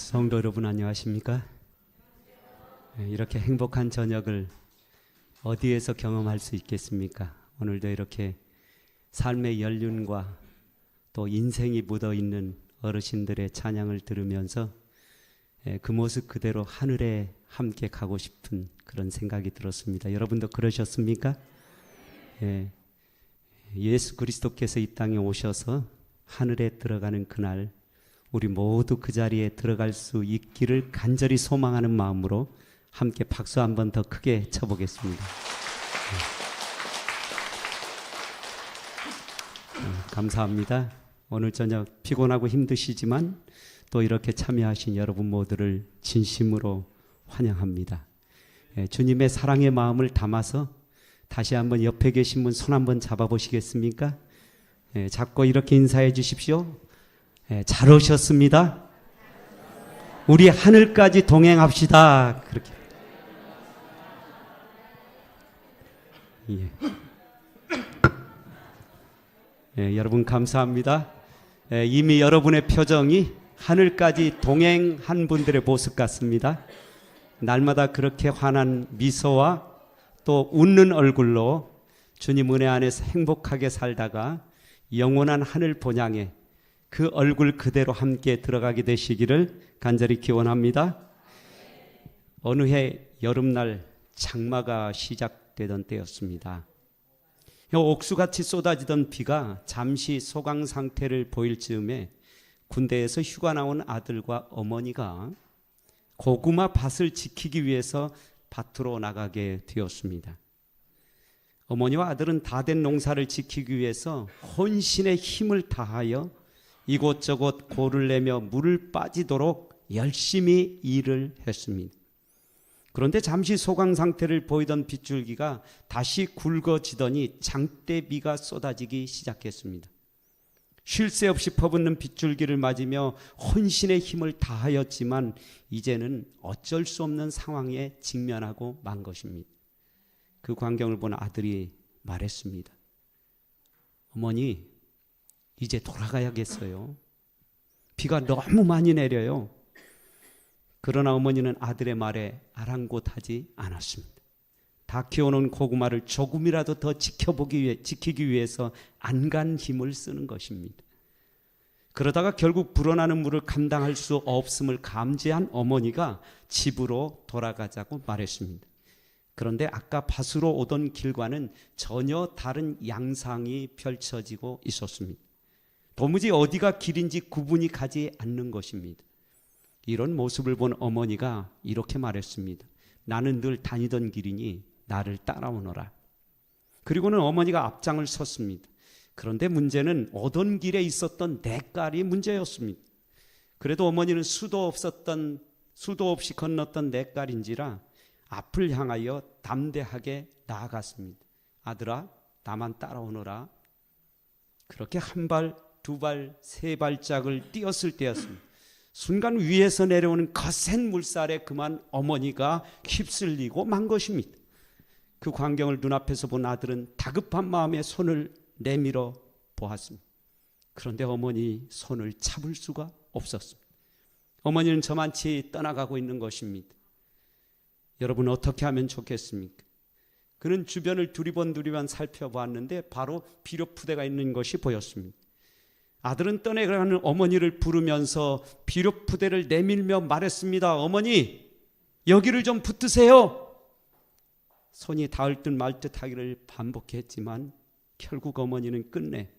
성도 여러분 안녕하십니까? 이렇게 행복한 저녁을 어디에서 경험할 수 있겠습니까? 오늘도 이렇게 삶의 연륜과 또 인생이 묻어있는 어르신들의 찬양을 들으면서 그 모습 그대로 하늘에 함께 가고 싶은 그런 생각이 들었습니다. 여러분도 그러셨습니까? 예수 그리스도께서 이 땅에 오셔서 하늘에 들어가는 그날 우리 모두 그 자리에 들어갈 수 있기를 간절히 소망하는 마음으로 함께 박수 한 번 더 크게 쳐보겠습니다. 감사합니다. 오늘 저녁 피곤하고 힘드시지만 또 이렇게 참여하신 여러분 모두를 진심으로 환영합니다. 주님의 사랑의 마음을 담아서 다시 한번 옆에 계신 분 손 한번 잡아보시겠습니까? 잡고 이렇게 인사해 주십시오. 잘 오셨습니다. 우리 하늘까지 동행합시다. 그렇게. 여러분 감사합니다. 이미 여러분의 표정이 하늘까지 동행한 분들의 모습 같습니다. 날마다 그렇게 환한 미소와 또 웃는 얼굴로 주님 은혜 안에서 행복하게 살다가 영원한 하늘 본향에 그 얼굴 그대로 함께 들어가게 되시기를 간절히 기원합니다. 어느 해 여름날 장마가 시작되던 때였습니다. 옥수같이 쏟아지던 비가 잠시 소강 상태를 보일 즈음에 군대에서 휴가 나온 아들과 어머니가 고구마 밭을 지키기 위해서 밭으로 나가게 되었습니다. 어머니와 아들은 다 된 농사를 지키기 위해서 혼신의 힘을 다하여 이곳저곳 골을 내며 물을 빠지도록 열심히 일을 했습니다. 그런데 잠시 소강 상태를 보이던 빗줄기가 다시 굵어지더니 장대비가 쏟아지기 시작했습니다. 쉴 새 없이 퍼붓는 빗줄기를 맞으며 혼신의 힘을 다하였지만 이제는 어쩔 수 없는 상황에 직면하고 만 것입니다. 그 광경을 본 아들이 말했습니다. 어머니, 이제 돌아가야겠어요. 비가 너무 많이 내려요. 그러나 어머니는 아들의 말에 아랑곳하지 않았습니다. 다 키워놓은 고구마를 조금이라도 더 지키기 위해서 안간 힘을 쓰는 것입니다. 그러다가 결국 불어나는 물을 감당할 수 없음을 감지한 어머니가 집으로 돌아가자고 말했습니다. 그런데 아까 밭으로 오던 길과는 전혀 다른 양상이 펼쳐지고 있었습니다. 도무지 어디가 길인지 구분이 가지 않는 것입니다. 이런 모습을 본 어머니가 이렇게 말했습니다. 나는 늘 다니던 길이니 나를 따라오너라. 그리고는 어머니가 앞장을 섰습니다. 그런데 문제는 오던 길에 있었던 냇가리 문제였습니다. 그래도 어머니는 수도 없이 건넜던 냇가리인지라 앞을 향하여 담대하게 나아갔습니다. 아들아, 나만 따라오너라. 그렇게 한 발, 두 발, 세 발짝을 뛰었을 때였습니다. 순간 위에서 내려오는 거센 물살에 그만 어머니가 휩쓸리고 만 것입니다. 그 광경을 눈앞에서 본 아들은 다급한 마음에 손을 내밀어 보았습니다. 그런데 어머니 손을 잡을 수가 없었습니다. 어머니는 저만치 떠나가고 있는 것입니다. 여러분 어떻게 하면 좋겠습니까? 그는 주변을 두리번 살펴보았는데 바로 비료푸대가 있는 것이 보였습니다. 아들은 떠내가는 어머니를 부르면서 비료푸대를 내밀며 말했습니다. 어머니, 여기를 좀 붙드세요. 손이 닿을 듯 말 듯 하기를 반복했지만 결국 어머니는 끝내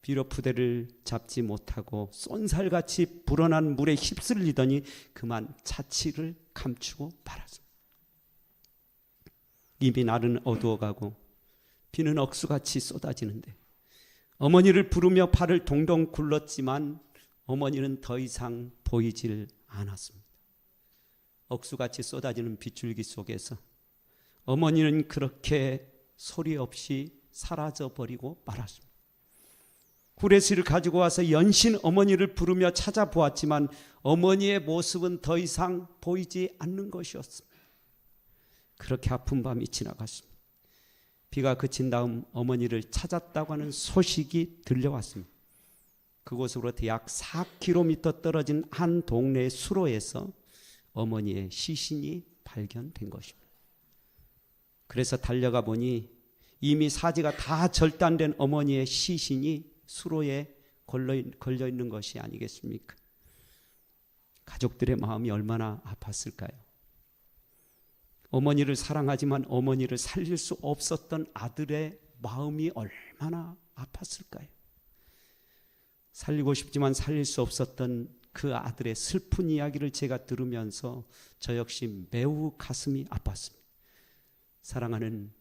비료푸대를 잡지 못하고 쏜살같이 불어난 물에 휩쓸리더니 그만 자취를 감추고 말았습니다. 이미 날은 어두워가고 비는 억수같이 쏟아지는데 어머니를 부르며 발을 동동 굴렀지만 어머니는 더 이상 보이질 않았습니다. 억수같이 쏟아지는 빗줄기 속에서 어머니는 그렇게 소리 없이 사라져버리고 말았습니다. 후레쉬를 가지고 와서 연신 어머니를 부르며 찾아보았지만 어머니의 모습은 더 이상 보이지 않는 것이었습니다. 그렇게 아픈 밤이 지나갔습니다. 비가 그친 다음 어머니를 찾았다고 하는 소식이 들려왔습니다. 그곳으로부터 약 4km 떨어진 한 동네의 수로에서 어머니의 시신이 발견된 것입니다. 그래서 달려가 보니 이미 사지가 다 절단된 어머니의 시신이 수로에 걸려 있는 것이 아니겠습니까? 가족들의 마음이 얼마나 아팠을까요? 어머니를 사랑하지만 어머니를 살릴 수 없었던 아들의 마음이 얼마나 아팠을까요? 살리고 싶지만 살릴 수 없었던 그 아들의 슬픈 이야기를 제가 들으면서 저 역시 매우 가슴이 아팠습니다. 사랑하는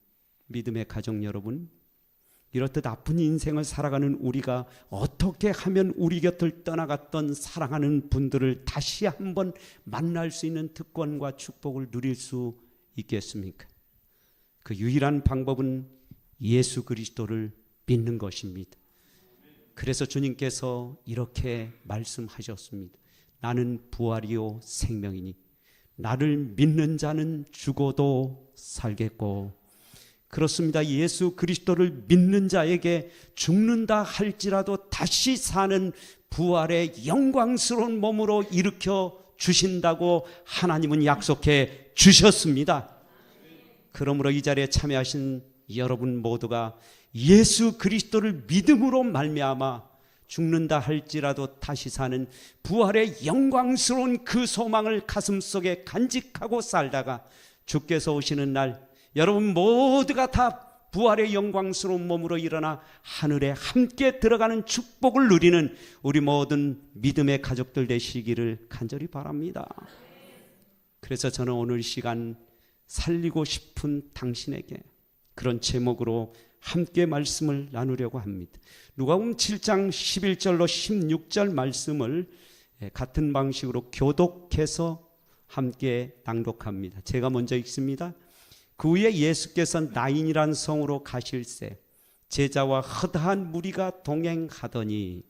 믿음의 가족 여러분, 이렇듯 아픈 인생을 살아가는 우리가 어떻게 하면 우리 곁을 떠나갔던 사랑하는 분들을 다시 한번 만날 수 있는 특권과 축복을 누릴 수 있겠습니까? 그 유일한 방법은 예수 그리스도를 믿는 것입니다. 그래서 주님께서 이렇게 말씀하셨습니다. 나는 부활이요 생명이니 나를 믿는 자는 죽어도 살겠고, 그렇습니다. 예수 그리스도를 믿는 자에게 죽는다 할지라도 다시 사는 부활의 영광스러운 몸으로 일으켜 주신다고 하나님은 약속해 주셨습니다. 그러므로 이 자리에 참여하신 여러분 모두가 예수 그리스도를 믿음으로 말미암아 죽는다 할지라도 다시 사는 부활의 영광스러운 그 소망을 가슴속에 간직하고 살다가 주께서 오시는 날 여러분 모두가 다 부활의 영광스러운 몸으로 일어나 하늘에 함께 들어가는 축복을 누리는 우리 모든 믿음의 가족들 되시기를 간절히 바랍니다. 그래서 저는 오늘 이 시간 살리고 싶은 당신에게 그런 제목으로 함께 말씀을 나누려고 합니다. 누가복음 7장 11절로 16절 말씀을 같은 방식으로 교독해서 함께 낭독합니다. 제가 먼저 읽습니다. 그 후에 예수께서 나인이란 성으로 가실새 제자와 허다한 무리가 동행하더니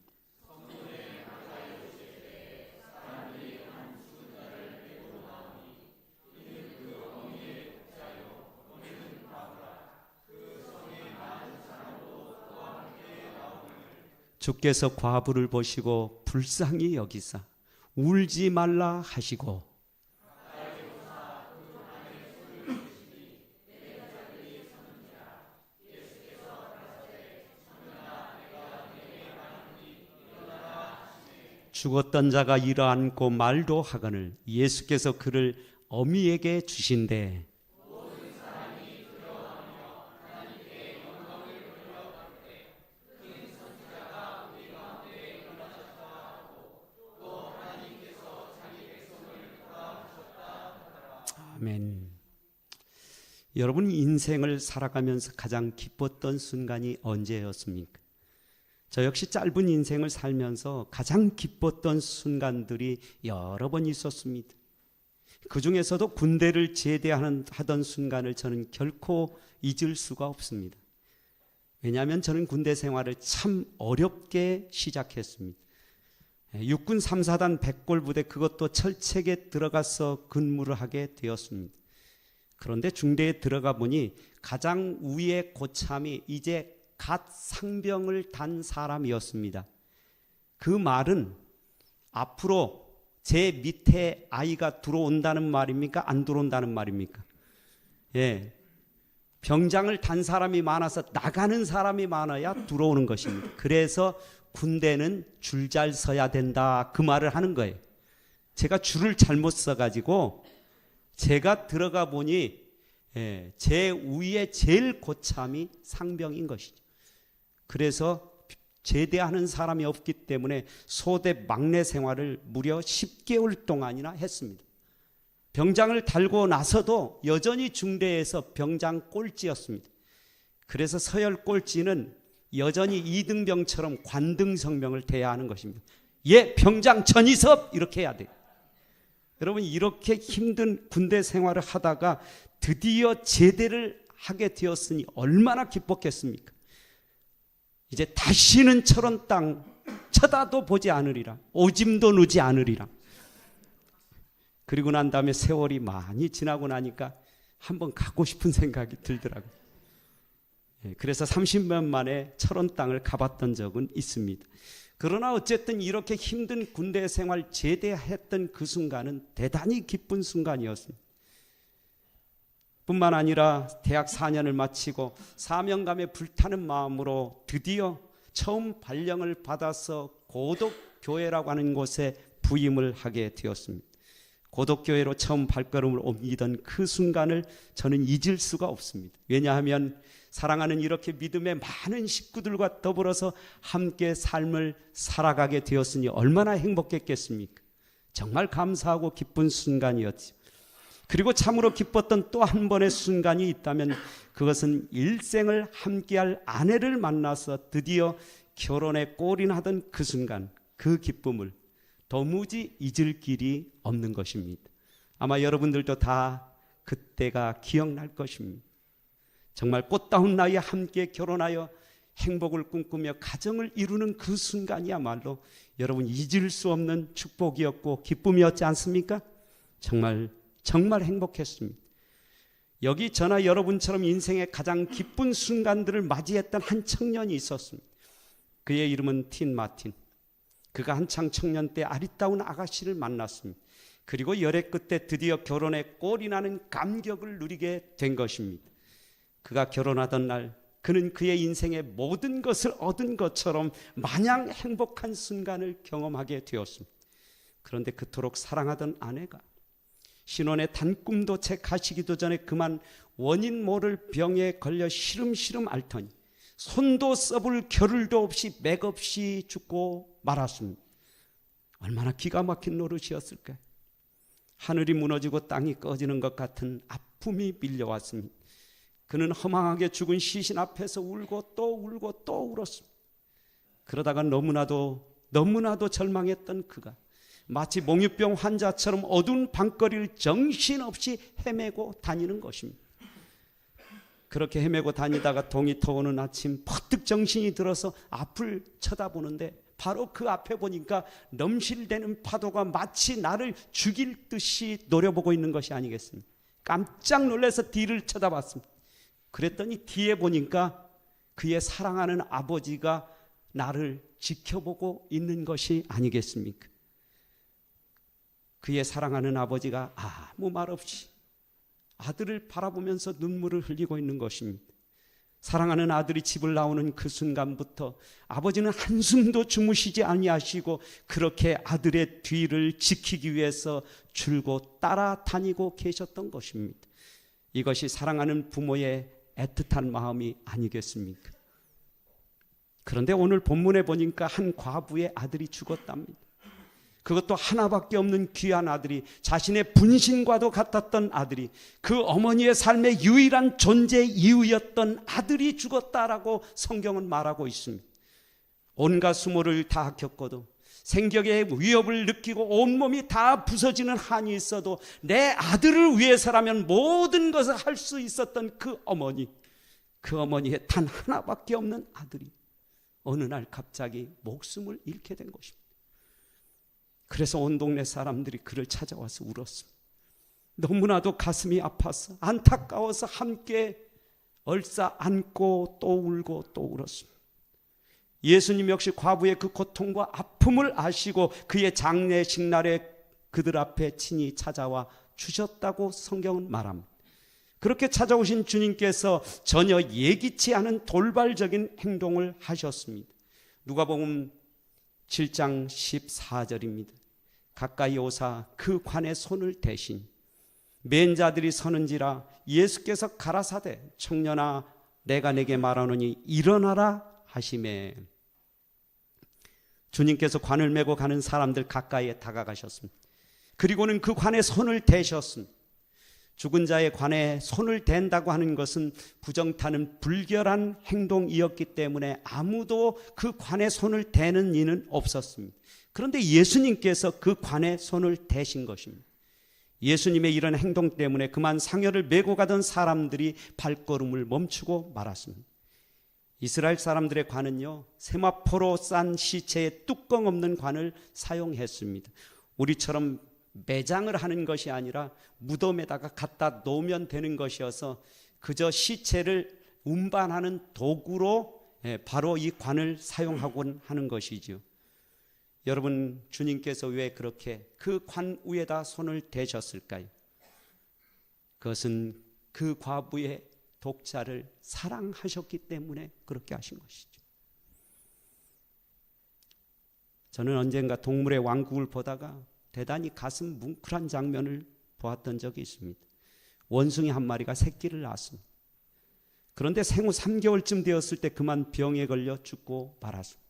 주께서 과부를 보시고 불쌍히 여기사 울지 말라 하시고 죽었던 자가 일어앉고 말도 하거늘 예수께서 그를 어미에게 주신대 아멘. 여러분 인생을 살아가면서 가장 기뻤던 순간이 언제였습니까? 저 역시 짧은 인생을 살면서 가장 기뻤던 순간들이 여러 번 있었습니다. 그 중에서도 군대를 제대하던 순간을 저는 결코 잊을 수가 없습니다. 왜냐하면 저는 군대 생활을 참 어렵게 시작했습니다. 육군 3사단 백골부대 그것도 철책에 들어가서 근무를 하게 되었습니다. 그런데 중대에 들어가 보니 가장 위의 고참이 이제 갓 상병을 단 사람이었습니다. 그 말은 앞으로 제 밑에 아이가 들어온다는 말입니까? 안 들어온다는 말입니까? 예. 병장을 단 사람이 많아서 나가는 사람이 많아야 들어오는 것입니다. 그래서 군대는 줄 잘 서야 된다 그 말을 하는 거예요. 제가 줄을 잘못 서가지고 제가 들어가 보니 제 위에 제일 고참이 상병인 것이죠. 그래서 제대하는 사람이 없기 때문에 소대 막내 생활을 무려 10개월 동안이나 했습니다. 병장을 달고 나서도 여전히 중대에서 병장 꼴찌였습니다. 그래서 서열 꼴찌는 여전히 이등병처럼 관등성명을 대해야 하는 것입니다. 예, 병장 전이섭 이렇게 해야 돼요. 여러분 이렇게 힘든 군대 생활을 하다가 드디어 제대를 하게 되었으니 얼마나 기뻤겠습니까? 이제 다시는 저런 땅 쳐다도 보지 않으리라. 오줌도 누지 않으리라. 그리고 난 다음에 세월이 많이 지나고 나니까 한번 가고 싶은 생각이 들더라고요. 그래서 30년 만에 철원 땅을 가봤던 적은 있습니다. 그러나 어쨌든 이렇게 힘든 군대 생활 제대했던 그 순간은 대단히 기쁜 순간이었습니다. 뿐만 아니라 대학 4년을 마치고 사명감에 불타는 마음으로 드디어 처음 발령을 받아서 고독교회라고 하는 곳에 부임을 하게 되었습니다. 고독교회로 처음 발걸음을 옮기던 그 순간을 저는 잊을 수가 없습니다. 왜냐하면 사랑하는 이렇게 믿음의 많은 식구들과 더불어서 함께 삶을 살아가게 되었으니 얼마나 행복했겠습니까? 정말 감사하고 기쁜 순간이었죠. 그리고 참으로 기뻤던 또 한 번의 순간이 있다면 그것은 일생을 함께할 아내를 만나서 드디어 결혼에 골인하던 그 순간, 그 기쁨을 도무지 잊을 길이 없는 것입니다. 아마 여러분들도 다 그때가 기억날 것입니다. 정말 꽃다운 나이에 함께 결혼하여 행복을 꿈꾸며 가정을 이루는 그 순간이야말로 여러분 잊을 수 없는 축복이었고 기쁨이었지 않습니까? 정말 행복했습니다. 여기 저나 여러분처럼 인생의 가장 기쁜 순간들을 맞이했던 한 청년이 있었습니다. 그의 이름은 틴 마틴. 그가 한창 청년 때 아리따운 아가씨를 만났습니다. 그리고 열애 끝에 드디어 결혼에 꼴이 나는 감격을 누리게 된 것입니다. 그가 결혼하던 날 그는 그의 인생의 모든 것을 얻은 것처럼 마냥 행복한 순간을 경험하게 되었습니다. 그런데 그토록 사랑하던 아내가 신혼의 단 꿈도 채 가시기도 전에 그만 원인 모를 병에 걸려 시름시름 앓더니 손도 써볼 겨를도 없이 맥없이 죽고 말았습니다. 얼마나 기가 막힌 노릇이었을까요? 하늘이 무너지고 땅이 꺼지는 것 같은 아픔이 밀려왔습니다. 그는 허망하게 죽은 시신 앞에서 울고 또 울었습니다. 그러다가 너무나도 절망했던 그가 마치 몽유병 환자처럼 어두운 밤거리를 정신없이 헤매고 다니는 것입니다. 그렇게 헤매고 다니다가 동이 터오는 아침 퍼뜩 정신이 들어서 앞을 쳐다보는데 바로 그 앞에 보니까 넘실대는 파도가 마치 나를 죽일 듯이 노려보고 있는 것이 아니겠습니까? 깜짝 놀라서 뒤를 쳐다봤습니다. 그랬더니 뒤에 보니까 그의 사랑하는 아버지가 나를 지켜보고 있는 것이 아니겠습니까? 그의 사랑하는 아버지가 아무 말 없이 아들을 바라보면서 눈물을 흘리고 있는 것입니다. 사랑하는 아들이 집을 나오는 그 순간부터 아버지는 한숨도 주무시지 아니하시고 그렇게 아들의 뒤를 지키기 위해서 줄곧 따라다니고 계셨던 것입니다. 이것이 사랑하는 부모의 애틋한 마음이 아니겠습니까? 그런데 오늘 본문에 보니까 한 과부의 아들이 죽었답니다. 그것도 하나밖에 없는 귀한 아들이, 자신의 분신과도 같았던 아들이, 그 어머니의 삶의 유일한 존재 이유였던 아들이 죽었다라고 성경은 말하고 있습니다. 온갖 수모를 다 겪어도, 생격의 위협을 느끼고 온몸이 다 부서지는 한이 있어도 내 아들을 위해서라면 모든 것을 할 수 있었던 그 어머니의 단 하나밖에 없는 아들이 어느 날 갑자기 목숨을 잃게 된 것입니다. 그래서 온 동네 사람들이 그를 찾아와서 울었습니다. 너무나도 가슴이 아파서 안타까워서 함께 얼싸 안고 또 울고 또 울었습니다. 예수님 역시 과부의 그 고통과 아픔을 아시고 그의 장례식 날에 그들 앞에 친히 찾아와 주셨다고 성경은 말합니다. 그렇게 찾아오신 주님께서 전혀 예기치 않은 돌발적인 행동을 하셨습니다. 누가복음 7장 14절입니다. 가까이 오사 그 관에 손을 대신 맨 자들이 서는지라 예수께서 가라사대 청년아 내가 내게 말하노니 일어나라 하시매. 주님께서 관을 메고 가는 사람들 가까이에 다가가셨습니다. 그리고는 그 관에 손을 대셨습니다. 죽은 자의 관에 손을 댄다고 하는 것은 부정타는 불결한 행동이었기 때문에 아무도 그 관에 손을 대는 이는 없었습니다. 그런데 예수님께서 그 관에 손을 대신 것입니다. 예수님의 이런 행동 때문에 그만 상여를 메고 가던 사람들이 발걸음을 멈추고 말았습니다. 이스라엘 사람들의 관은요, 세마포로 싼 시체에 뚜껑 없는 관을 사용했습니다. 우리처럼 매장을 하는 것이 아니라 무덤에다가 갖다 놓으면 되는 것이어서 그저 시체를 운반하는 도구로 바로 이 관을 사용하곤 하는 것이죠. 여러분, 주님께서 왜 그렇게 그 관 위에다 손을 대셨을까요? 그것은 그 과부의 독자를 사랑하셨기 때문에 그렇게 하신 것이죠. 저는 언젠가 동물의 왕국을 보다가 대단히 가슴 뭉클한 장면을 보았던 적이 있습니다. 원숭이 한 마리가 새끼를 낳았습니다. 그런데 생후 3개월쯤 되었을 때 그만 병에 걸려 죽고 말았습니다.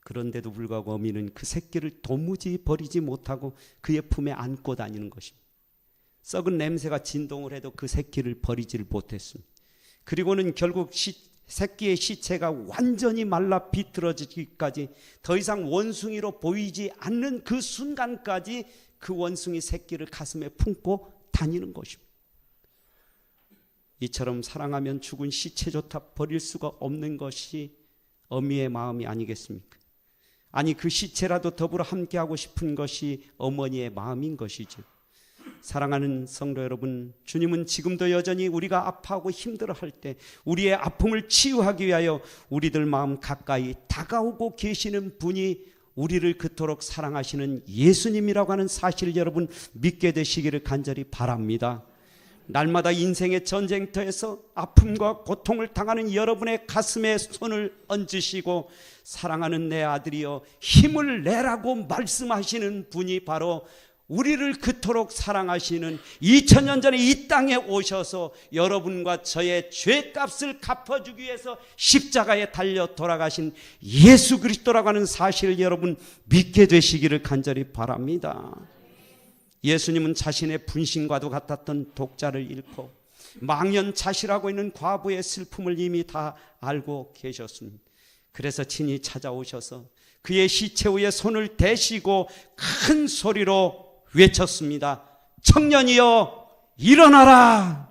그런데도 불구하고 어미는 그 새끼를 도무지 버리지 못하고 그의 품에 안고 다니는 것입니다. 썩은 냄새가 진동을 해도 그 새끼를 버리지를 못했습니다. 그리고는 결국 새끼의 시체가 완전히 말라 비틀어지기까지 더 이상 원숭이로 보이지 않는 그 순간까지 그 원숭이 새끼를 가슴에 품고 다니는 것입니다. 이처럼 사랑하면 죽은 시체조차 버릴 수가 없는 것이 어미의 마음이 아니겠습니까? 아니, 그 시체라도 더불어 함께하고 싶은 것이 어머니의 마음인 것이죠. 사랑하는 성도 여러분, 주님은 지금도 여전히 우리가 아파하고 힘들어할 때 우리의 아픔을 치유하기 위하여 우리들 마음 가까이 다가오고 계시는 분이 우리를 그토록 사랑하시는 예수님이라고 하는 사실을 여러분 믿게 되시기를 간절히 바랍니다. 날마다 인생의 전쟁터에서 아픔과 고통을 당하는 여러분의 가슴에 손을 얹으시고 사랑하는 내 아들이여 힘을 내라고 말씀하시는 분이 바로 우리를 그토록 사랑하시는 2000년 전에 이 땅에 오셔서 여러분과 저의 죄값을 갚아주기 위해서 십자가에 달려 돌아가신 예수 그리스도라고 하는 사실을 여러분 믿게 되시기를 간절히 바랍니다. 예수님은 자신의 분신과도 같았던 독자를 잃고 망연자실하고 있는 과부의 슬픔을 이미 다 알고 계셨습니다. 그래서 친히 찾아오셔서 그의 시체 위에 손을 대시고 큰 소리로 외쳤습니다. 청년이여 일어나라.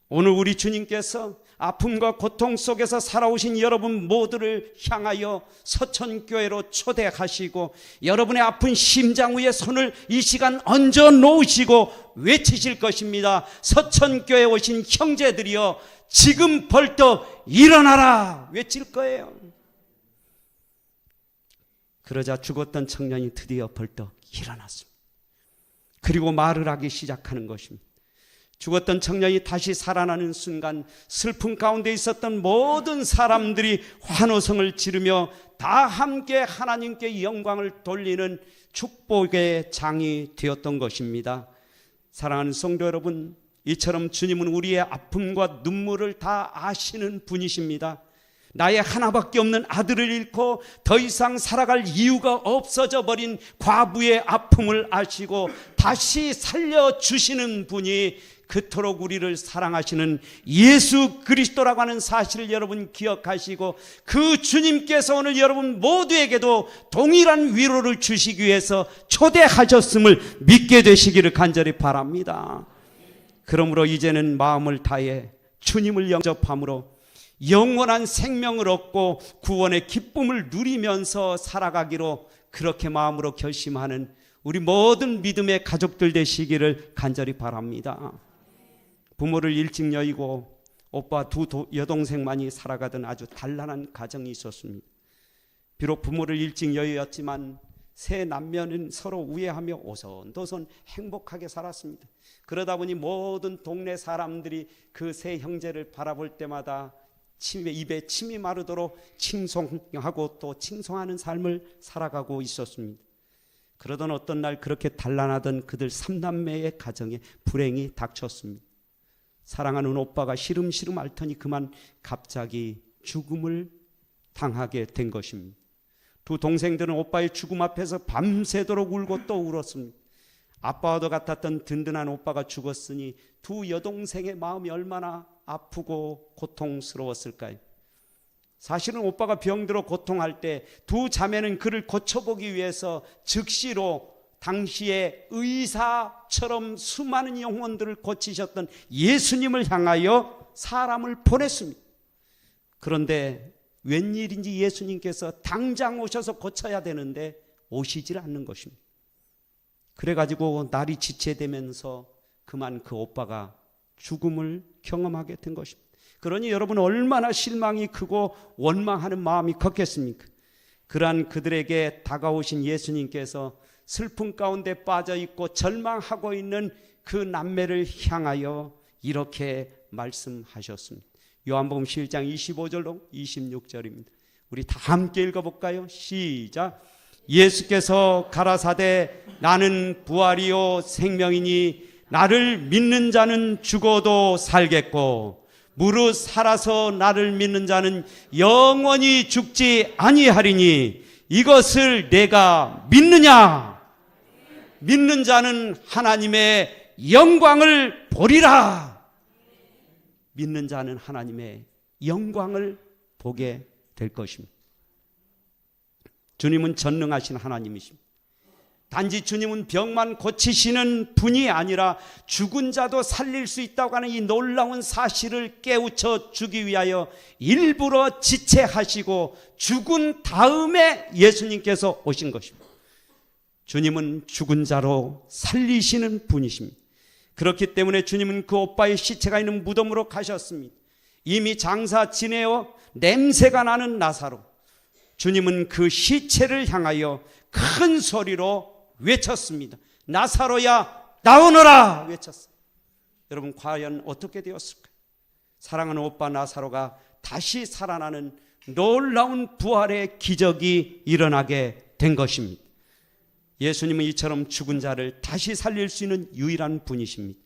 오늘 우리 주님께서 아픔과 고통 속에서 살아오신 여러분 모두를 향하여 서천교회로 초대하시고 여러분의 아픈 심장 위에 손을 이 시간 얹어 놓으시고 외치실 것입니다. 서천교회에 오신 형제들이여 지금 벌떡 일어나라 외칠 거예요. 그러자 죽었던 청년이 드디어 벌떡 일어났습니다. 그리고 말을 하기 시작하는 것입니다. 죽었던 청년이 다시 살아나는 순간 슬픔 가운데 있었던 모든 사람들이 환호성을 지르며 다 함께 하나님께 영광을 돌리는 축복의 장이 되었던 것입니다. 사랑하는 성도 여러분, 이처럼 주님은 우리의 아픔과 눈물을 다 아시는 분이십니다. 나의 하나밖에 없는 아들을 잃고 더 이상 살아갈 이유가 없어져 버린 과부의 아픔을 아시고 다시 살려주시는 분이 그토록 우리를 사랑하시는 예수 그리스도라고 하는 사실을 여러분 기억하시고 그 주님께서 오늘 여러분 모두에게도 동일한 위로를 주시기 위해서 초대하셨음을 믿게 되시기를 간절히 바랍니다. 그러므로 이제는 마음을 다해 주님을 영접함으로 영원한 생명을 얻고 구원의 기쁨을 누리면서 살아가기로 그렇게 마음으로 결심하는 우리 모든 믿음의 가족들 되시기를 간절히 바랍니다. 부모를 일찍 여의고 오빠 두 여동생만이 살아가던 아주 단란한 가정이 있었습니다. 비록 부모를 일찍 여의었지만 세 남매는 서로 우애하며 오손도손 행복하게 살았습니다. 그러다 보니 모든 동네 사람들이 그 세 형제를 바라볼 때마다 입에 침이 마르도록 칭송하고 또 칭송하는 삶을 살아가고 있었습니다. 그러던 어떤 날 그렇게 단란하던 그들 3남매의 가정에 불행이 닥쳤습니다. 사랑하는 오빠가 시름시름 앓더니 그만 갑자기 죽음을 당하게 된 것입니다. 두 동생들은 오빠의 죽음 앞에서 밤새도록 울고 또 울었습니다. 아빠와도 같았던 든든한 오빠가 죽었으니 두 여동생의 마음이 얼마나 아프고 고통스러웠을까요? 사실은 오빠가 병들어 고통할 때 두 자매는 그를 고쳐보기 위해서 즉시로 당시에 의사처럼 수많은 영혼들을 고치셨던 예수님을 향하여 사람을 보냈습니다. 그런데 웬일인지 예수님께서 당장 오셔서 고쳐야 되는데 오시질 않는 것입니다. 그래가지고 날이 지체되면서 그만 그 오빠가 죽음을 경험하게 된 것입니다. 그러니 여러분 얼마나 실망이 크고 원망하는 마음이 컸겠습니까? 그러한 그들에게 다가오신 예수님께서 슬픔 가운데 빠져있고 절망하고 있는 그 남매를 향하여 이렇게 말씀하셨습니다. 요한복음 11장 25절로 26절입니다. 우리 다 함께 읽어볼까요? 시작. 예수께서 가라사대 나는 부활이요 생명이니 나를 믿는 자는 죽어도 살겠고 무릇 살아서 나를 믿는 자는 영원히 죽지 아니하리니 이것을 내가 믿느냐? 믿는 자는 하나님의 영광을 보리라. 믿는 자는 하나님의 영광을 보게 될 것입니다. 주님은 전능하신 하나님이십니다. 단지 주님은 병만 고치시는 분이 아니라 죽은 자도 살릴 수 있다고 하는 이 놀라운 사실을 깨우쳐 주기 위하여 일부러 지체하시고 죽은 다음에 예수님께서 오신 것입니다. 주님은 죽은 자로 살리시는 분이십니다. 그렇기 때문에 주님은 그 오빠의 시체가 있는 무덤으로 가셨습니다. 이미 장사 지내어 냄새가 나는 나사로, 주님은 그 시체를 향하여 큰 소리로 외쳤습니다. 나사로야 나오너라 외쳤어요. 여러분 과연 어떻게 되었을까요? 사랑하는 오빠 나사로가 다시 살아나는 놀라운 부활의 기적이 일어나게 된 것입니다. 예수님은 이처럼 죽은 자를 다시 살릴 수 있는 유일한 분이십니다.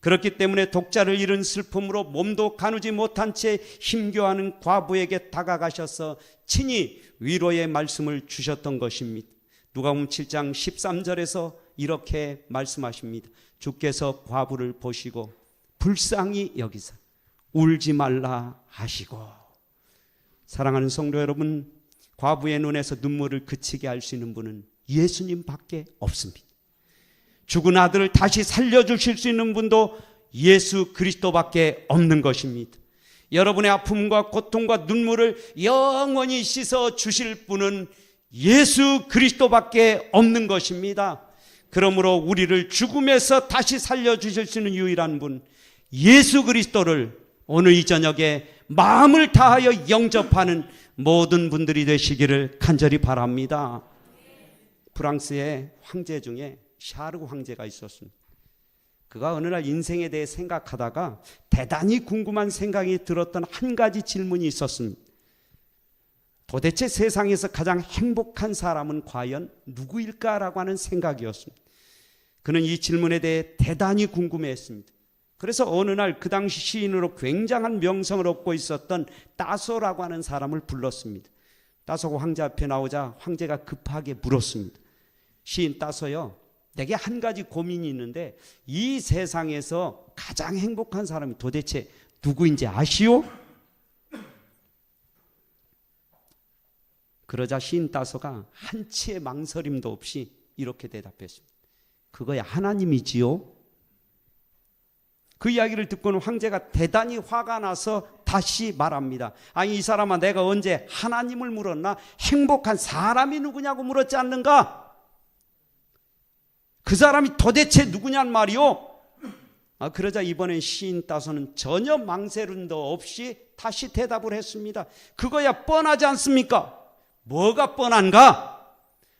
그렇기 때문에 독자를 잃은 슬픔으로 몸도 가누지 못한 채 힘겨워하는 과부에게 다가가셔서 친히 위로의 말씀을 주셨던 것입니다. 누가복음 7장 13절에서 이렇게 말씀하십니다. 주께서 과부를 보시고 불쌍히 여기사 울지 말라 하시고. 사랑하는 성도 여러분, 과부의 눈에서 눈물을 그치게 할 수 있는 분은 예수님밖에 없습니다. 죽은 아들을 다시 살려주실 수 있는 분도 예수 그리스도밖에 없는 것입니다. 여러분의 아픔과 고통과 눈물을 영원히 씻어 주실 분은 예수 그리스도밖에 없는 것입니다. 그러므로 우리를 죽음에서 다시 살려주실 수 있는 유일한 분 예수 그리스도를 오늘 이 저녁에 마음을 다하여 영접하는 모든 분들이 되시기를 간절히 바랍니다. 프랑스의 황제 중에 샤르 황제가 있었습니다. 그가 어느 날 인생에 대해 생각하다가 대단히 궁금한 생각이 들었던 한 가지 질문이 있었습니다. 도대체 세상에서 가장 행복한 사람은 과연 누구일까라고 하는 생각이었습니다. 그는 이 질문에 대해 대단히 궁금해했습니다. 그래서 어느 날 그 당시 시인으로 굉장한 명성을 얻고 있었던 따소라고 하는 사람을 불렀습니다. 따소가 황제 앞에 나오자 황제가 급하게 물었습니다. 시인 따소요, 내게 한 가지 고민이 있는데 이 세상에서 가장 행복한 사람이 도대체 누구인지 아시오? 그러자 시인 따소가 한치의 망설임도 없이 이렇게 대답했습니다. 그거야 하나님이지요. 그 이야기를 듣고는 황제가 대단히 화가 나서 다시 말합니다. 아니 이 사람아, 내가 언제 하나님을 물었나? 행복한 사람이 누구냐고 물었지 않는가? 그 사람이 도대체 누구냔 말이오? 그러자 이번엔 시인 따소는 전혀 망설임도 없이 다시 대답을 했습니다. 그거야 뻔하지 않습니까? 뭐가 뻔한가?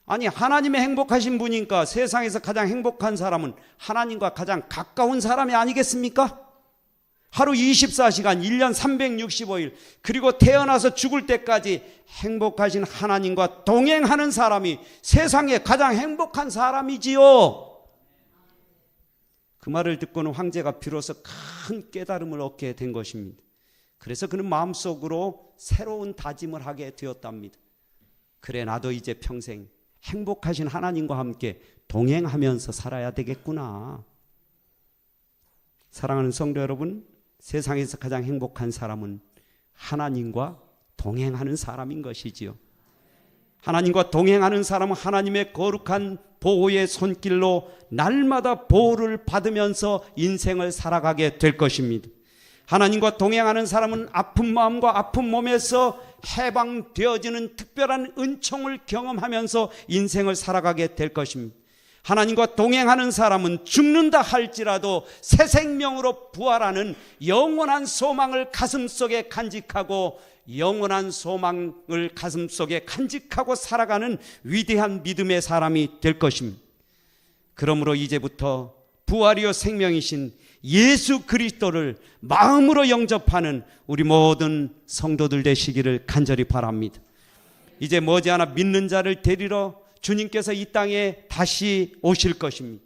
아니 하나님의 행복하신 분이니까 세상에서 가장 행복한 사람은 하나님과 가장 가까운 사람이 아니겠습니까? 하루 24시간 1년 365일 그리고 태어나서 죽을 때까지 행복하신 하나님과 동행하는 사람이 세상에 가장 행복한 사람이지요. 그 말을 듣고는 황제가 비로소 큰 깨달음을 얻게 된 것입니다. 그래서 그는 마음속으로 새로운 다짐을 하게 되었답니다. 그래, 나도 이제 평생 행복하신 하나님과 함께 동행하면서 살아야 되겠구나. 사랑하는 성도 여러분, 세상에서 가장 행복한 사람은 하나님과 동행하는 사람인 것이지요. 하나님과 동행하는 사람은 하나님의 거룩한 보호의 손길로 날마다 보호를 받으면서 인생을 살아가게 될 것입니다. 하나님과 동행하는 사람은 아픈 마음과 아픈 몸에서 해방되어지는 특별한 은총을 경험하면서 인생을 살아가게 될 것입니다. 하나님과 동행하는 사람은 죽는다 할지라도 새 생명으로 부활하는 영원한 소망을 가슴속에 간직하고 영원한 소망을 가슴속에 간직하고 살아가는 위대한 믿음의 사람이 될 것입니다. 그러므로 이제부터 부활이요 생명이신 예수 그리스도를 마음으로 영접하는 우리 모든 성도들 되시기를 간절히 바랍니다. 이제 머지않아 믿는 자를 데리러 주님께서 이 땅에 다시 오실 것입니다.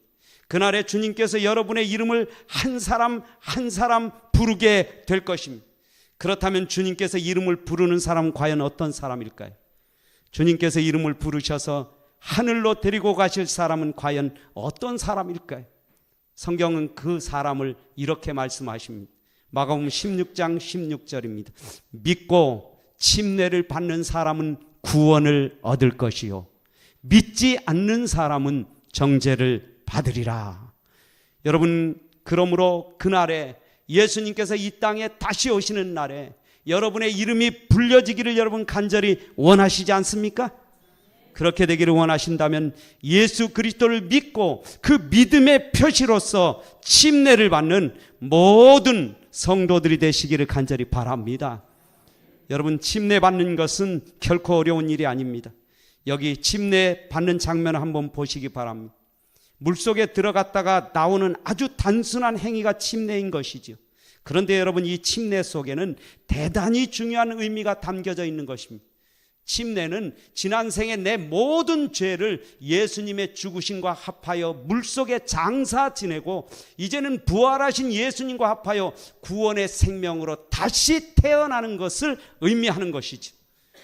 그날에 주님께서 여러분의 이름을 한 사람 한 사람 부르게 될 것입니다. 그렇다면 주님께서 이름을 부르는 사람은 과연 어떤 사람일까요? 주님께서 이름을 부르셔서 하늘로 데리고 가실 사람은 과연 어떤 사람일까요? 성경은 그 사람을 이렇게 말씀하십니다. 마가복음 16장 16절입니다. 믿고 침례를 받는 사람은 구원을 얻을 것이요 믿지 않는 사람은 정죄를 받으리라. 여러분, 그러므로 그날에 예수님께서 이 땅에 다시 오시는 날에 여러분의 이름이 불려지기를 여러분 간절히 원하시지 않습니까? 그렇게 되기를 원하신다면 예수 그리스도를 믿고 그 믿음의 표시로서 침례를 받는 모든 성도들이 되시기를 간절히 바랍니다. 여러분, 침례 받는 것은 결코 어려운 일이 아닙니다. 여기 침례 받는 장면을 한번 보시기 바랍니다. 물속에 들어갔다가 나오는 아주 단순한 행위가 침례인 것이죠. 그런데 여러분, 이 침례 속에는 대단히 중요한 의미가 담겨져 있는 것입니다. 침례는 지난 생에 내 모든 죄를 예수님의 죽으심과 합하여 물속에 장사 지내고 이제는 부활하신 예수님과 합하여 구원의 생명으로 다시 태어나는 것을 의미하는 것이죠.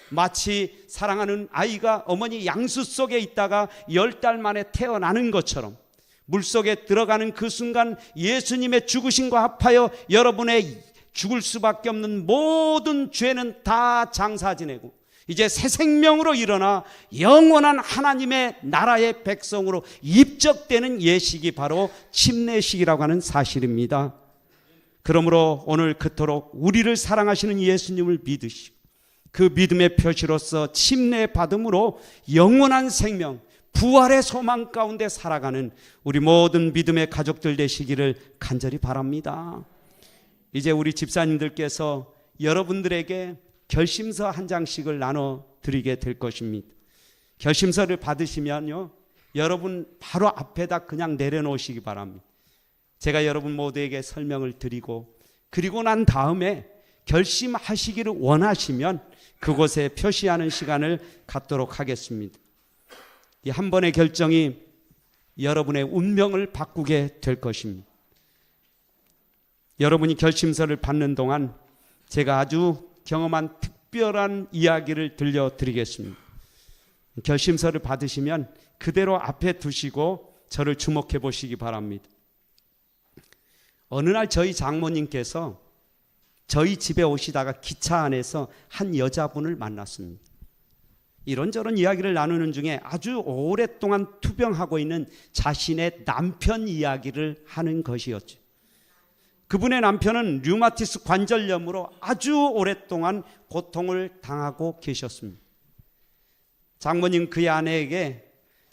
마치 사랑하는 아이가 어머니 양수 속에 있다가 10달 만에 태어나는 것처럼 물속에 들어가는 그 순간 예수님의 죽으심과 합하여 여러분의 죽을 수밖에 없는 모든 죄는 다 장사 지내고 이제 새 생명으로 일어나 영원한 하나님의 나라의 백성으로 입적되는 예식이 바로 침례식이라고 하는 사실입니다. 그러므로 오늘 그토록 우리를 사랑하시는 예수님을 믿으시고 그 믿음의 표시로서 침례 받음으로 영원한 생명, 부활의 소망 가운데 살아가는 우리 모든 믿음의 가족들 되시기를 간절히 바랍니다. 이제 우리 집사님들께서 여러분들에게 결심서 한 장씩을 나눠드리게 될 것입니다. 결심서를 받으시면요, 여러분 바로 앞에다 그냥 내려놓으시기 바랍니다. 제가 여러분 모두에게 설명을 드리고 그리고 난 다음에 결심하시기를 원하시면 그곳에 표시하는 시간을 갖도록 하겠습니다. 이 한 번의 결정이 여러분의 운명을 바꾸게 될 것입니다. 여러분이 결심서를 받는 동안 제가 아주 경험한 특별한 이야기를 들려드리겠습니다. 결심서를 받으시면 그대로 앞에 두시고 저를 주목해 보시기 바랍니다. 어느 날 저희 장모님께서 저희 집에 오시다가 기차 안에서 한 여자분을 만났습니다. 이런저런 이야기를 나누는 중에 아주 오랫동안 투병하고 있는 자신의 남편 이야기를 하는 것이었죠. 그분의 남편은 류마티스 관절염으로 아주 오랫동안 고통을 당하고 계셨습니다. 장모님 그의 아내에게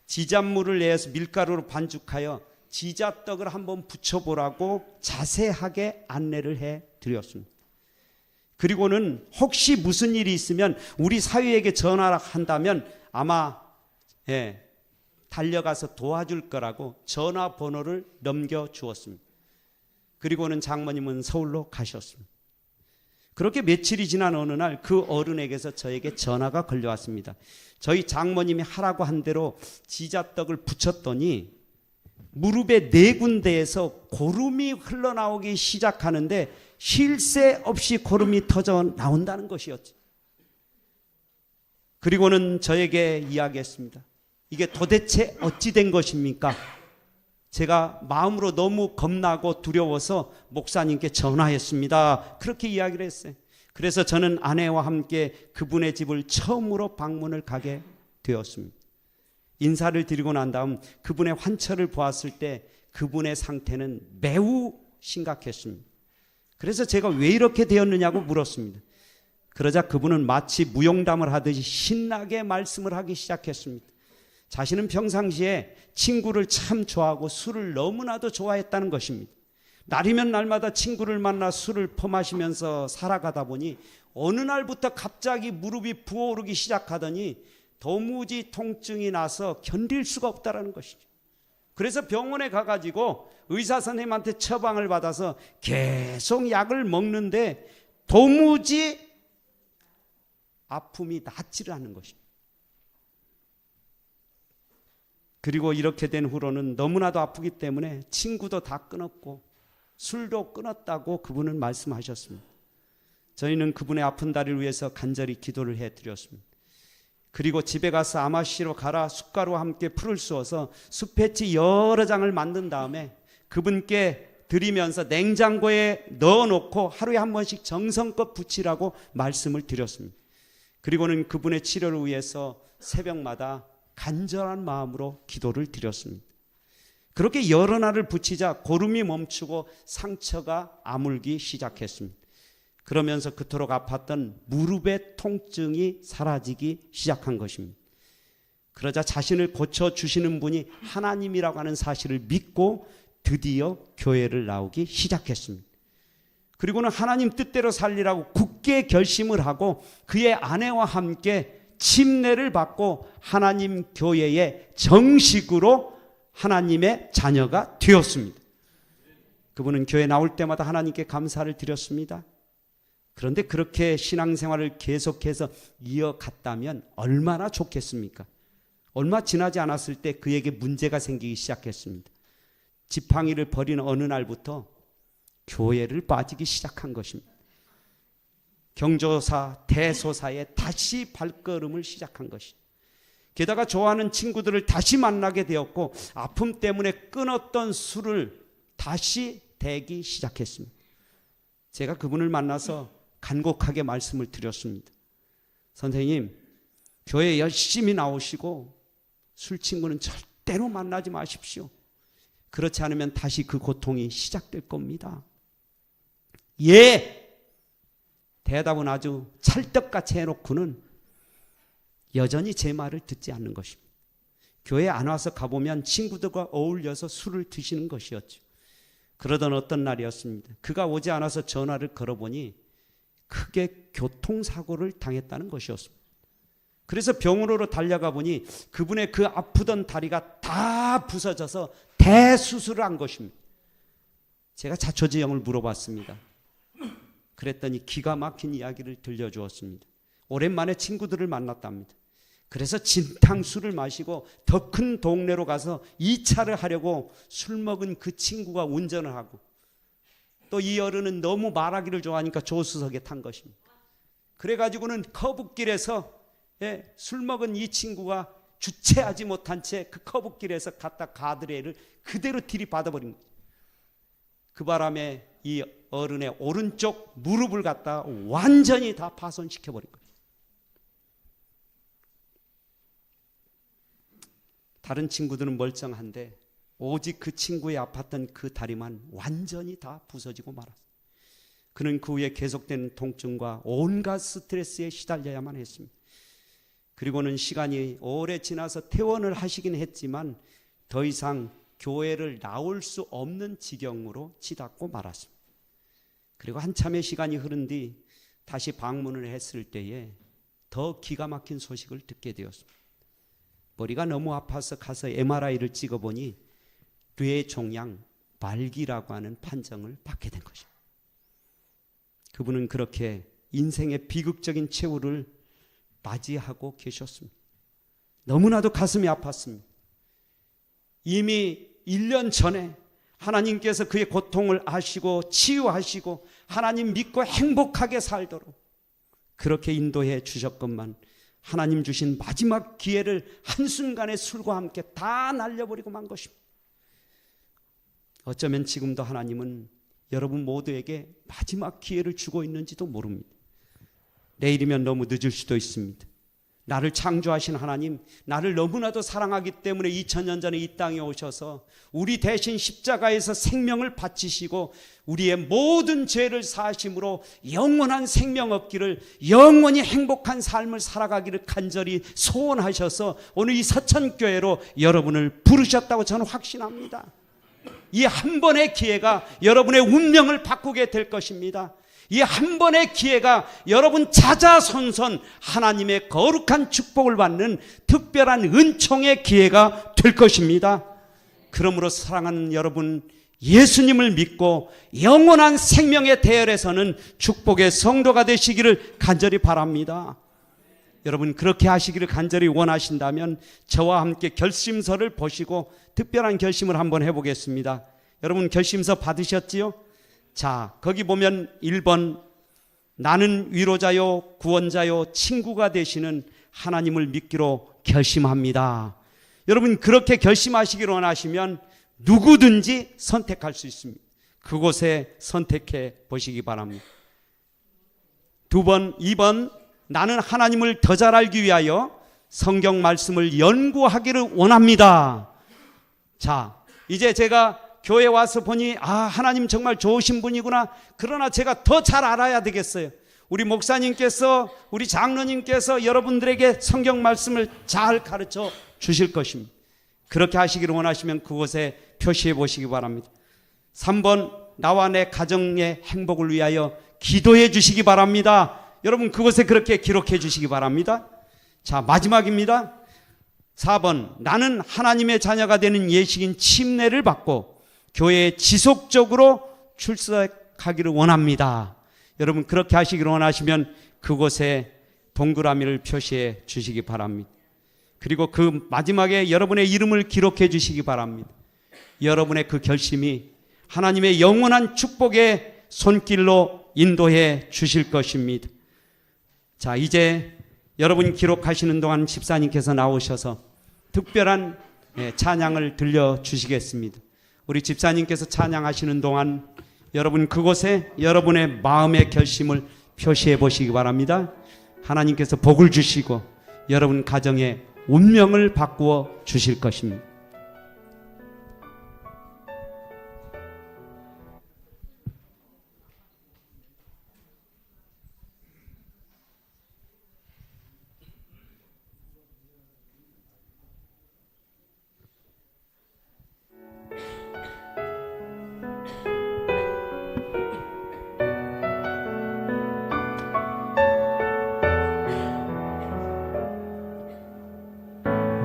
지잣물을 내어서 밀가루로 반죽하여 지자떡을 한번 부쳐보라고 자세하게 안내를 해드렸습니다. 그리고는 혹시 무슨 일이 있으면 우리 사위에게 전화를 한다면 아마 달려가서 도와줄 거라고 전화번호를 넘겨주었습니다. 그리고는 장모님은 서울로 가셨습니다. 그렇게 며칠이 지난 어느 날 그 어른에게서 저에게 전화가 걸려왔습니다. 저희 장모님이 하라고 한 대로 지자떡을 부쳤더니 무릎의 4군데에서 고름이 흘러나오기 시작하는데 쉴 새 없이 고름이 터져 나온다는 것이었죠. 그리고는 저에게 이야기했습니다. 이게 도대체 어찌 된 것입니까? 제가 마음으로 너무 겁나고 두려워서 목사님께 전화했습니다. 그렇게 이야기를 했어요. 그래서 저는 아내와 함께 그분의 집을 처음으로 방문을 가게 되었습니다. 인사를 드리고 난 다음 그분의 환처를 보았을 때 그분의 상태는 매우 심각했습니다. 그래서 제가 왜 이렇게 되었느냐고 물었습니다. 그러자 그분은 마치 무용담을 하듯이 신나게 말씀을 하기 시작했습니다. 자신은 평상시에 친구를 참 좋아하고 술을 너무나도 좋아했다는 것입니다. 날이면 날마다 친구를 만나 술을 퍼마시면서 살아가다 보니 어느 날부터 갑자기 무릎이 부어오르기 시작하더니 도무지 통증이 나서 견딜 수가 없다는 것이죠. 그래서 병원에 가가지고 의사 선생님한테 처방을 받아서 계속 약을 먹는데 도무지 아픔이 낫지를 않는 것입니다. 그리고 이렇게 된 후로는 너무나도 아프기 때문에 친구도 다 끊었고 술도 끊었다고 그분은 말씀하셨습니다. 저희는 그분의 아픈 다리를 위해서 간절히 기도를 해드렸습니다. 그리고 집에 가서 아마씨로 갈아 숟가루와 함께 풀을 쏘아서 숲배치 여러 장을 만든 다음에 그분께 드리면서 냉장고에 넣어놓고 하루에 한 번씩 정성껏 붙이라고 말씀을 드렸습니다. 그리고는 그분의 치료를 위해서 새벽마다 간절한 마음으로 기도를 드렸습니다. 그렇게 여러 날을 붙이자 고름이 멈추고 상처가 아물기 시작했습니다. 그러면서 그토록 아팠던 무릎의 통증이 사라지기 시작한 것입니다. 그러자 자신을 고쳐주시는 분이 하나님이라고 하는 사실을 믿고 드디어 교회를 나오기 시작했습니다. 그리고는 하나님 뜻대로 살리라고 굳게 결심을 하고 그의 아내와 함께 침례를 받고 하나님 교회에 정식으로 하나님의 자녀가 되었습니다. 그분은 교회 나올 때마다 하나님께 감사를 드렸습니다. 그런데 그렇게 신앙생활을 계속해서 이어갔다면 얼마나 좋겠습니까? 얼마 지나지 않았을 때 그에게 문제가 생기기 시작했습니다. 지팡이를 버리는 어느 날부터 교회를 빠지기 시작한 것입니다. 경조사, 대소사에 다시 발걸음을 시작한 것입니다. 게다가 좋아하는 친구들을 다시 만나게 되었고 아픔 때문에 끊었던 술을 다시 대기 시작했습니다. 제가 그분을 만나서 간곡하게 말씀을 드렸습니다. 선생님, 교회 열심히 나오시고 술 친구는 절대로 만나지 마십시오. 그렇지 않으면 다시 그 고통이 시작될 겁니다. 예! 대답은 아주 찰떡같이 해놓고는 여전히 제 말을 듣지 않는 것입니다. 교회 안 와서 가보면 친구들과 어울려서 술을 드시는 것이었죠. 그러던 어떤 날이었습니다. 그가 오지 않아서 전화를 걸어보니 크게 교통사고를 당했다는 것이었습니다. 그래서 병원으로 달려가 보니 그분의 그 아프던 다리가 다 부서져서 대수술을 한 것입니다. 제가 자초지종을 물어봤습니다. 그랬더니 기가 막힌 이야기를 들려주었습니다. 오랜만에 친구들을 만났답니다. 그래서 진탕술을 마시고 더 큰 동네로 가서 2차를 하려고 술 먹은 그 친구가 운전을 하고 또 이 어른은 너무 말하기를 좋아하니까 조수석에 탄 것입니다. 그래가지고는 커브길에서 술 먹은 이 친구가 주체하지 못한 채 그 커브길에서 갖다 가드레일을 그대로 들이받아버린 거예요. 그 바람에 이 어른의 오른쪽 무릎을 갖다 완전히 다 파손시켜버린 거예요. 다른 친구들은 멀쩡한데 오직 그 친구의 아팠던 그 다리만 완전히 다 부서지고 말았어요. 그는 그 후에 계속되는 통증과 온갖 스트레스에 시달려야만 했습니다. 그리고는 시간이 오래 지나서 퇴원을 하시긴 했지만 더 이상 교회를 나올 수 없는 지경으로 치닫고 말았습니다. 그리고 한참의 시간이 흐른 뒤 다시 방문을 했을 때에 더 기가 막힌 소식을 듣게 되었습니다. 머리가 너무 아파서 가서 MRI를 찍어보니 뇌종양 말기라고 하는 판정을 받게 된 것입니다. 그분은 그렇게 인생의 비극적인 최후를 맞이하고 계셨습니다. 너무나도 가슴이 아팠습니다. 이미 1년 전에 하나님께서 그의 고통을 아시고 치유하시고 하나님 믿고 행복하게 살도록 그렇게 인도해 주셨건만 하나님 주신 마지막 기회를 한순간에 술과 함께 다 날려버리고 만 것입니다. 어쩌면 지금도 하나님은 여러분 모두에게 마지막 기회를 주고 있는지도 모릅니다. 내일이면 너무 늦을 수도 있습니다. 나를 창조하신 하나님, 나를 너무나도 사랑하기 때문에 2000년 전에 이 땅에 오셔서 우리 대신 십자가에서 생명을 바치시고 우리의 모든 죄를 사하심으로 영원한 생명 얻기를, 영원히 행복한 삶을 살아가기를 간절히 소원하셔서 오늘 이 서천교회로 여러분을 부르셨다고 저는 확신합니다. 이 한 번의 기회가 여러분의 운명을 바꾸게 될 것입니다. 이 한 번의 기회가 여러분 자자손손 하나님의 거룩한 축복을 받는 특별한 은총의 기회가 될 것입니다. 그러므로 사랑하는 여러분, 예수님을 믿고 영원한 생명의 대열에서는 축복의 성도가 되시기를 간절히 바랍니다. 여러분 그렇게 하시기를 간절히 원하신다면 저와 함께 결심서를 보시고 특별한 결심을 한번 해보겠습니다. 여러분 결심서 받으셨지요? 자, 거기 보면 1번, 나는 위로자요 구원자요 친구가 되시는 하나님을 믿기로 결심합니다. 여러분 그렇게 결심하시기를 원하시면 누구든지 선택할 수 있습니다. 그곳에 선택해 보시기 바랍니다. 2번, 나는 하나님을 더 잘 알기 위하여 성경 말씀을 연구하기를 원합니다. 자, 이제 제가 교회 와서 보니 하나님 정말 좋으신 분이구나. 그러나 제가 더 잘 알아야 되겠어요. 우리 목사님께서, 우리 장로님께서 여러분들에게 성경 말씀을 잘 가르쳐 주실 것입니다. 그렇게 하시기를 원하시면 그곳에 표시해 보시기 바랍니다. 3번, 나와 내 가정의 행복을 위하여 기도해 주시기 바랍니다. 여러분 그곳에 그렇게 기록해 주시기 바랍니다. 자, 마지막입니다. 4번, 나는 하나님의 자녀가 되는 예식인 침례를 받고 교회에 지속적으로 출석하기를 원합니다. 여러분 그렇게 하시기를 원하시면 그곳에 동그라미를 표시해 주시기 바랍니다. 그리고 그 마지막에 여러분의 이름을 기록해 주시기 바랍니다. 여러분의 그 결심이 하나님의 영원한 축복의 손길로 인도해 주실 것입니다. 자, 이제 여러분 기록하시는 동안 집사님께서 나오셔서 특별한 찬양을 들려주시겠습니다. 우리 집사님께서 찬양하시는 동안 여러분 그곳에 여러분의 마음의 결심을 표시해 보시기 바랍니다. 하나님께서 복을 주시고 여러분 가정의 운명을 바꾸어 주실 것입니다.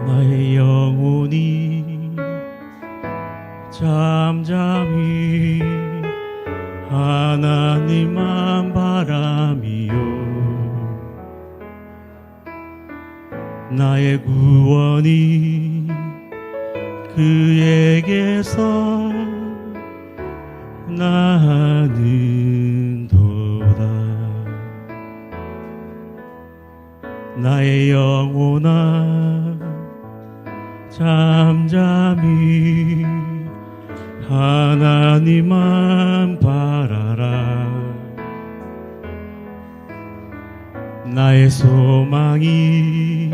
나의 영혼이 잠잠히 하나님만 바라미요 나의 구원이 그에게서 나는도다. 나의 영혼아 잠잠히 하나님만 바라라. 나의 소망이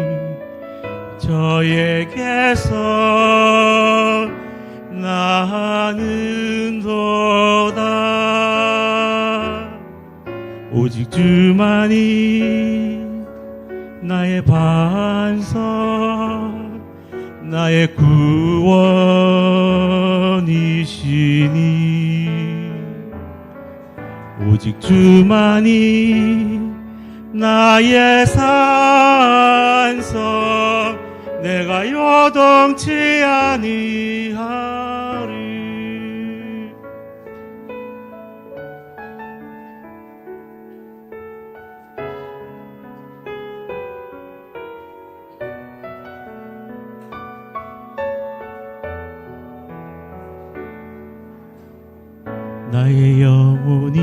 저에게서 나는도다. 오직 주만이 나의 반석, 나의 구원이시니 오직 주만이 나의 산성, 내가 요동치 아니하리. 나의 영혼이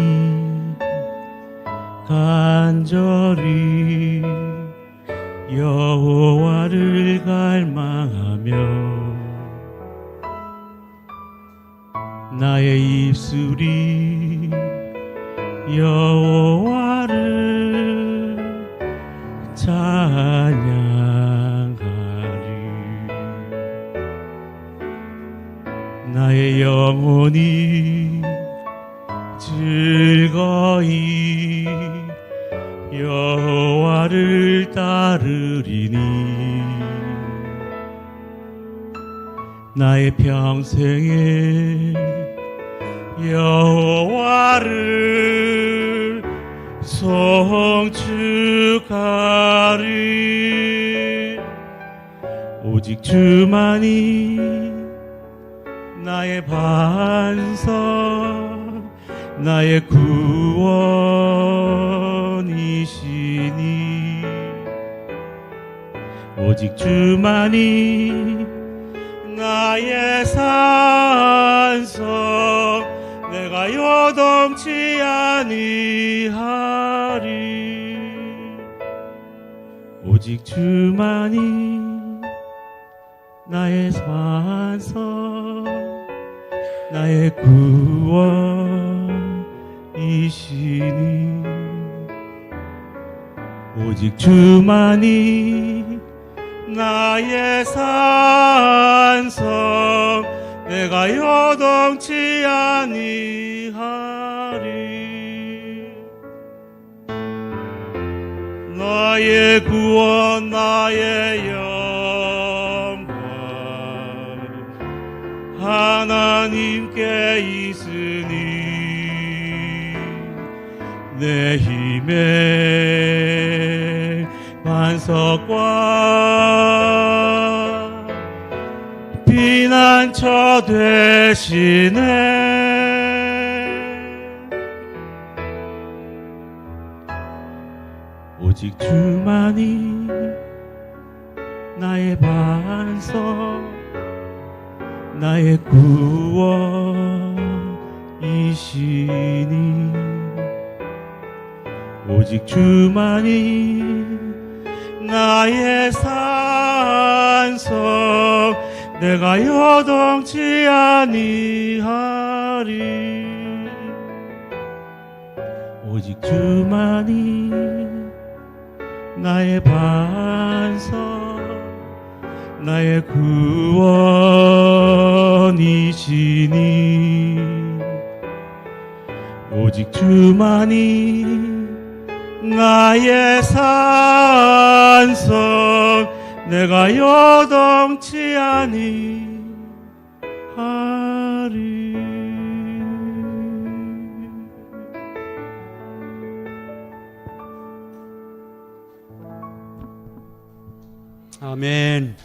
간절히 여호와를 갈망하며 나의 입술이 여호와를 찬양 나의 영혼이 즐거이 여호와를 따르리니 나의 평생에 여호와를 송축하리. 오직 주만이 나의 반석 나의 구원이시니 오직 주만이 나의 산성 내가 요동치 아니하리. 오직 주만이 나의 산성 나의 구원이시니 오직 주만이 나의 산성 내가 요동치 아니하리. 나의 구원 나의 영광 하나님께 있으니 내 힘의 반석과 피난처 되시네. 오직 주만이 나의 반석 나의 구원이시니 오직 주만이 나의 산성 내가 요동치 아니하리. 오직 주만이 나의 반석 나의 구원이시니 오직 주만이 나의 산성 내가 요동치 아니하리. 아멘.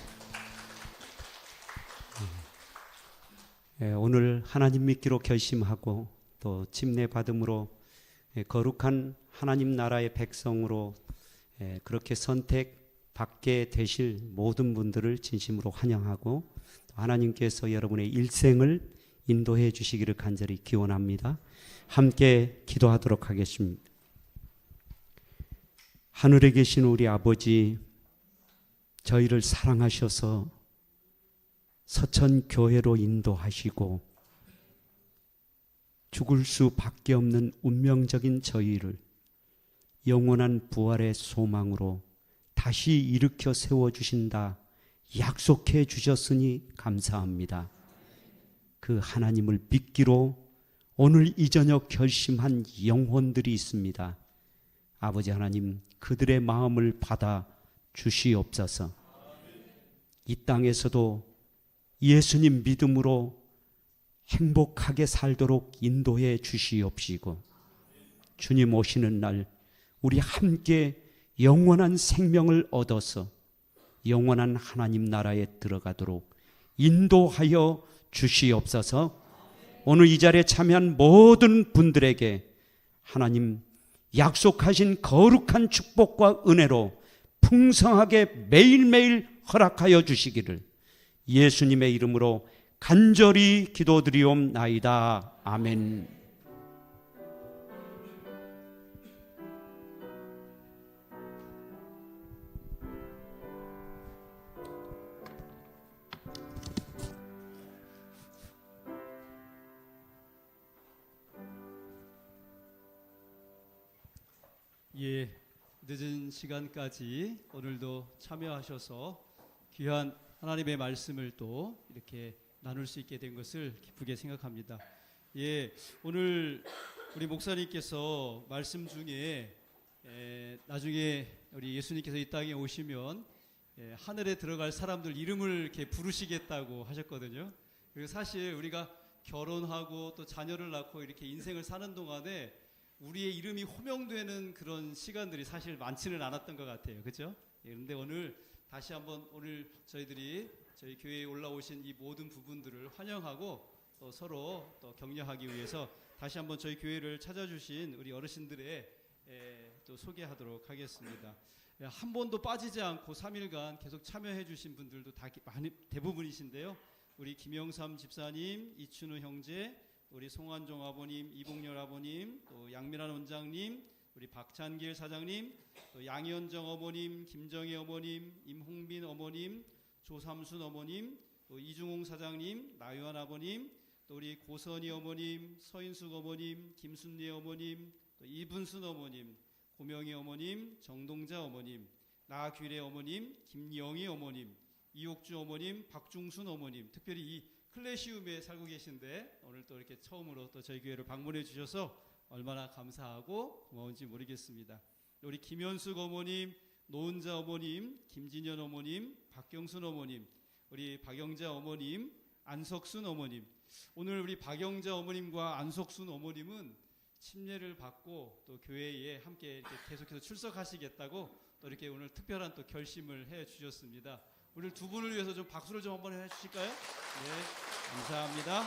오늘 하나님 믿기로 결심하고 또 침례 받음으로 거룩한 하나님 나라의 백성으로 그렇게 선택받게 되실 모든 분들을 진심으로 환영하고 하나님께서 여러분의 일생을 인도해 주시기를 간절히 기원합니다. 함께 기도하도록 하겠습니다. 하늘에 계신 우리 아버지, 저희를 사랑하셔서 서천교회로 인도하시고 죽을 수밖에 없는 운명적인 저희를 영원한 부활의 소망으로 다시 일으켜 세워주신다 약속해 주셨으니 감사합니다. 그 하나님을 믿기로 오늘 이 저녁 결심한 영혼들이 있습니다. 아버지 하나님, 그들의 마음을 받아 주시옵소서. 이 땅에서도 예수님 믿음으로 행복하게 살도록 인도해 주시옵시고 주님 오시는 날 우리 함께 영원한 생명을 얻어서 영원한 하나님 나라에 들어가도록 인도하여 주시옵소서. 오늘 이 자리에 참여한 모든 분들에게 하나님 약속하신 거룩한 축복과 은혜로 풍성하게 매일매일 허락하여 주시기를 예수님의 이름으로 간절히 기도드리옵나이다. 아멘. 예, 늦은 시간까지 오늘도 참여하셔서 귀한 하나님의 말씀을 또 이렇게 나눌 수 있게 된 것을 기쁘게 생각합니다. 예, 오늘 우리 목사님께서 말씀 중에 나중에 우리 예수님께서 이 땅에 오시면 하늘에 들어갈 사람들 이름을 이렇게 부르시겠다고 하셨거든요. 그리고 사실 우리가 결혼하고 또 자녀를 낳고 이렇게 인생을 사는 동안에 우리의 이름이 호명되는 그런 시간들이 사실 많지는 않았던 것 같아요. 그렇죠? 그런데 오늘 다시 한번 오늘 저희들이 저희 교회에 올라오신 이 모든 부분들을 환영하고 또 서로 또 격려하기 위해서 다시 한번 저희 교회를 찾아주신 우리 어르신들의 또 소개하도록 하겠습니다. 한 번도 빠지지 않고 3일간 계속 참여해 주신 분들도 다 대부분이신데요. 우리 김영삼 집사님, 이춘우 형제, 우리 송한종 아버님, 이봉렬 아버님, 또 양민환 원장님, 우리 박찬길 사장님, 또 양현정 어머님, 김정혜 어머님, 임홍빈 어머님, 조삼순 어머님, 또 이중홍 사장님, 나유한 아버님, 또 우리 고선희 어머님, 서인숙 어머님, 김순례 어머님, 또 이분순 어머님, 고명희 어머님, 정동자 어머님, 나귀래 어머님, 김영희 어머님, 이옥주 어머님, 박중순 어머님, 특별히 이 클래시움에 살고 계신데 오늘 또 이렇게 처음으로 또 저희 교회를 방문해 주셔서 얼마나 감사하고 고마운지 모르겠습니다. 우리 김현숙 어머님, 노은자 어머님, 김진현 어머님, 박경순 어머님, 우리 박영자 어머님, 안석순 어머님. 오늘 우리 박영자 어머님과 안석순 어머님은 침례를 받고 또 교회에 함께 이렇게 계속해서 출석하시겠다고 또 이렇게 오늘 특별한 또 결심을 해 주셨습니다. 오늘 두 분을 위해서 좀 박수를 좀 한번 해 주실까요? 네, 감사합니다.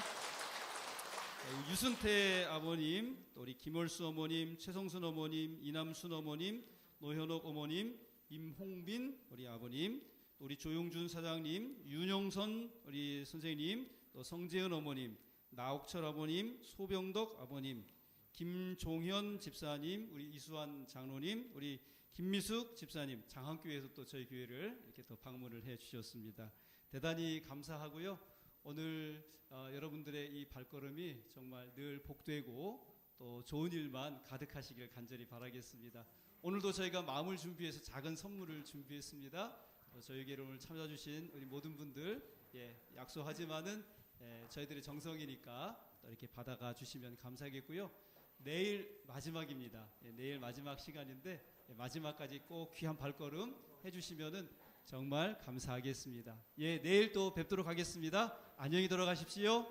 유순태 아버님, 또 우리 김월수 어머님, 최성순 어머님, 이남순 어머님, 노현옥 어머님, 임홍빈 우리 아버님, 또 우리 조용준 사장님, 윤영선 우리 선생님, 또 성재은 어머님, 나옥철 아버님, 소병덕 아버님, 김종현 집사님, 우리 이수환 장로님, 우리 김미숙 집사님, 장한교회에서 또 저희 교회를 이렇게 또 방문을 해 주셨습니다. 대단히 감사하고요. 오늘 여러분들의 이 발걸음이 정말 늘 복되고 또 좋은 일만 가득하시길 간절히 바라겠습니다. 오늘도 저희가 마음을 준비해서 작은 선물을 준비했습니다. 저희에게 오늘 참여해주신 우리 모든 분들 약속하지만은 저희들의 정성이니까 또 이렇게 받아가 주시면 감사하겠고요. 내일 마지막입니다. 내일 마지막 시간인데 마지막까지 꼭 귀한 발걸음 해주시면은 정말 감사하겠습니다. 내일 또 뵙도록 하겠습니다. 안녕히 돌아가십시오.